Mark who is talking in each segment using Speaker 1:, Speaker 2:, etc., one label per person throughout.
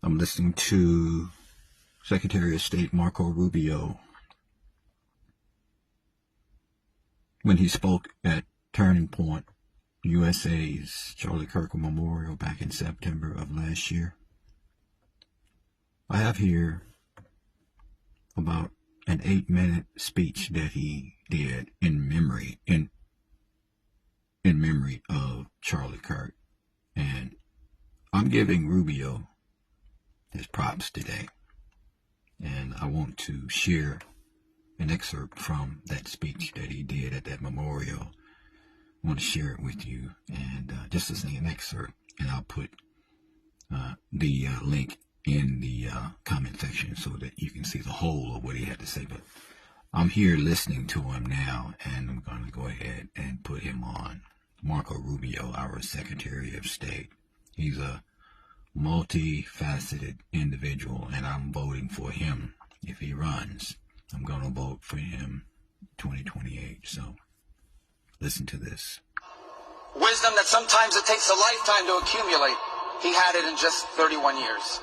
Speaker 1: I'm listening to Secretary of State Marco Rubio when he spoke at Turning Point, USA's Charlie Kirk Memorial back in September of last year. I have here about an 8-minute speech that he did in memory of Charlie Kirk, and I'm giving Rubio his props today, and I want to share an excerpt from that speech that he did at that memorial. I want to share it with you, and just listening to an excerpt, and I'll put the link in the comment section so that you can see the whole of what he had to say. But I'm here listening to him now, and I'm going to go ahead and put him on. Marco Rubio, our Secretary of State. He's a multifaceted individual, and I'm voting for him. If he runs, I'm going to vote for him 2028. So listen to this.
Speaker 2: Wisdom that sometimes it takes a lifetime to accumulate. He had it in just 31 years.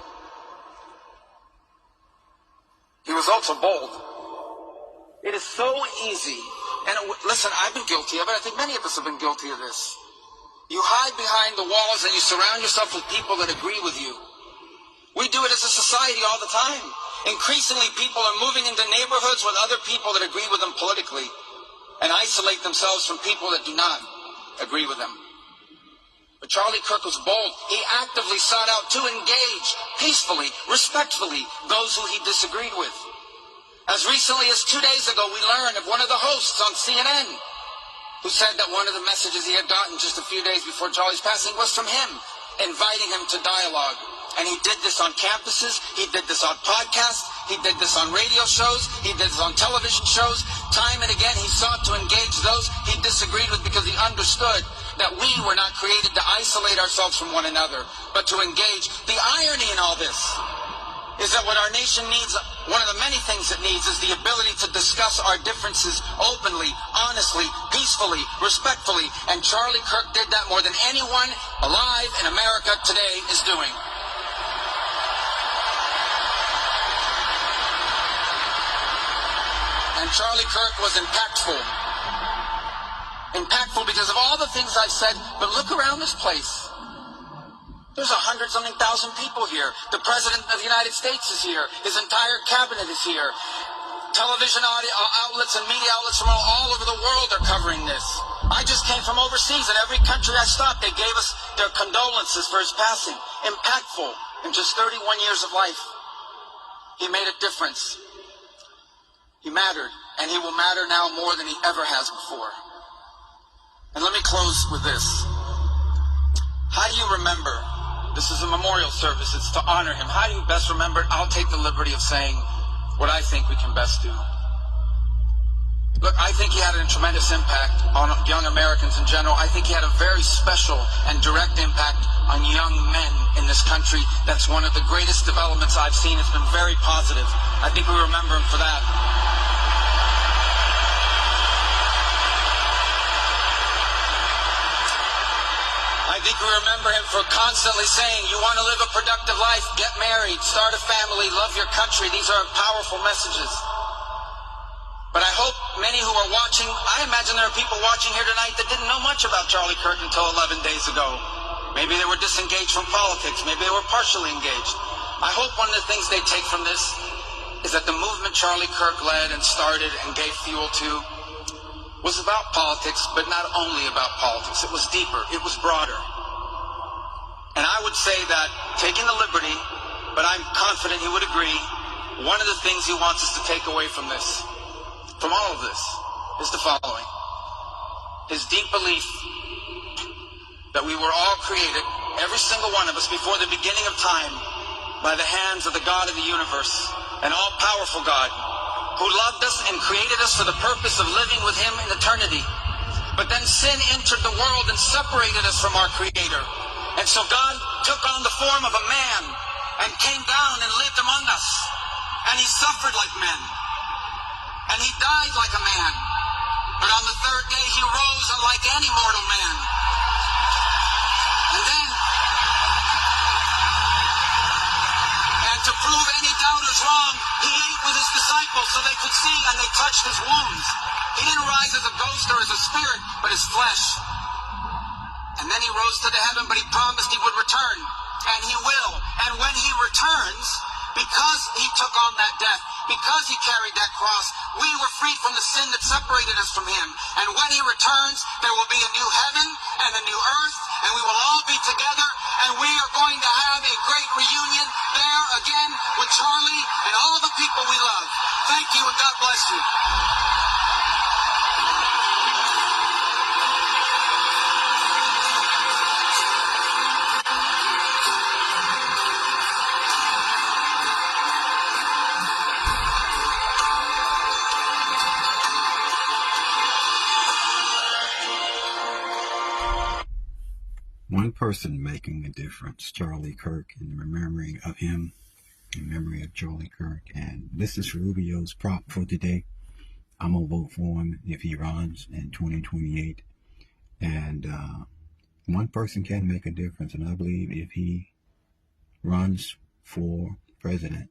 Speaker 2: He was also bold. It is so easy. And listen, I've been guilty of it. I think many of us have been guilty of this. You hide behind the walls and you surround yourself with people that agree with you. We do it as a society all the time. Increasingly, people are moving into neighborhoods with other people that agree with them politically and isolate themselves from people that do not agree with them. But Charlie Kirk was bold. He actively sought out to engage peacefully, respectfully, those who he disagreed with. As recently as 2 days ago, we learned of one of the hosts on CNN who said that one of the messages he had gotten just a few days before Charlie's passing was from him, inviting him to dialogue. And he did this on campuses, he did this on podcasts, he did this on radio shows, he did this on television shows. Time and again, he sought to engage those he disagreed with because he understood that we were not created to isolate ourselves from one another, but to engage. The irony in all this is that what our nation needs, one of the many things it needs, is the ability to discuss our differences openly, honestly, peacefully, respectfully. And Charlie Kirk did that more than anyone alive in America today is doing. And Charlie Kirk was impactful. Impactful because of all the things I've said, but look around this place. There's 100-something thousand people here. The President of the United States is here. His entire cabinet is here. Television outlets and media outlets from all over the world are covering this. I just came from overseas, and every country I stopped, they gave us their condolences for his passing. Impactful. In just 31 years of life, he made a difference. He mattered, and he will matter now more than he ever has before. And let me close with this. How do you remember? This is a memorial service. It's to honor him. How do you best remember it? I'll take the liberty of saying what I think we can best do. Look, I think he had a tremendous impact on young Americans in general. I think he had a very special and direct impact on young men in this country. That's one of the greatest developments I've seen. It's been very positive. I think we remember him for that. I think we remember him for constantly saying, you want to live a productive life, get married, start a family, love your country. These are powerful messages. But I hope many who are watching, I imagine there are people watching here tonight that didn't know much about Charlie Kirk until 11 days ago. Maybe they were disengaged from politics. Maybe they were partially engaged. I hope one of the things they take from this is that the movement Charlie Kirk led and started and gave fuel to was about politics, but not only about politics. It was deeper. It was broader. And I would say that, taking the liberty, but I'm confident he would agree, one of the things he wants us to take away from this, from all of this, is the following. His deep belief that we were all created, every single one of us, before the beginning of time, by the hands of the God of the universe, an all-powerful God, who loved us and created us for the purpose of living with him in eternity. But then sin entered the world and separated us from our Creator. And so God took on the form of a man and came down and lived among us. And he suffered like men. And he died like a man. But on the third day he rose unlike any mortal man. And then so they could see, and they touched his wounds. He didn't rise as a ghost or as a spirit, but as flesh. And then he rose to the heaven, but he promised he would return. And he will. And when he returns, because he took on that death, because he carried that cross, we were freed from the sin that separated us from him. And when he returns, there will be a new heaven and a new earth, and we will all be together, and we are going to have a great reunion there again with Charlie and all of the people we love. Thank you, and God bless you.
Speaker 1: One person making a difference, Charlie Kirk, in memory of him, in memory of Charlie Kirk. And this is Rubio's prop for today. I'm going to vote for him if he runs in 2028. And one person can make a difference. And I believe if he runs for president,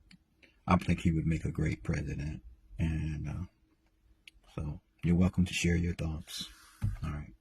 Speaker 1: I think he would make a great president. And so you're welcome to share your thoughts. All right.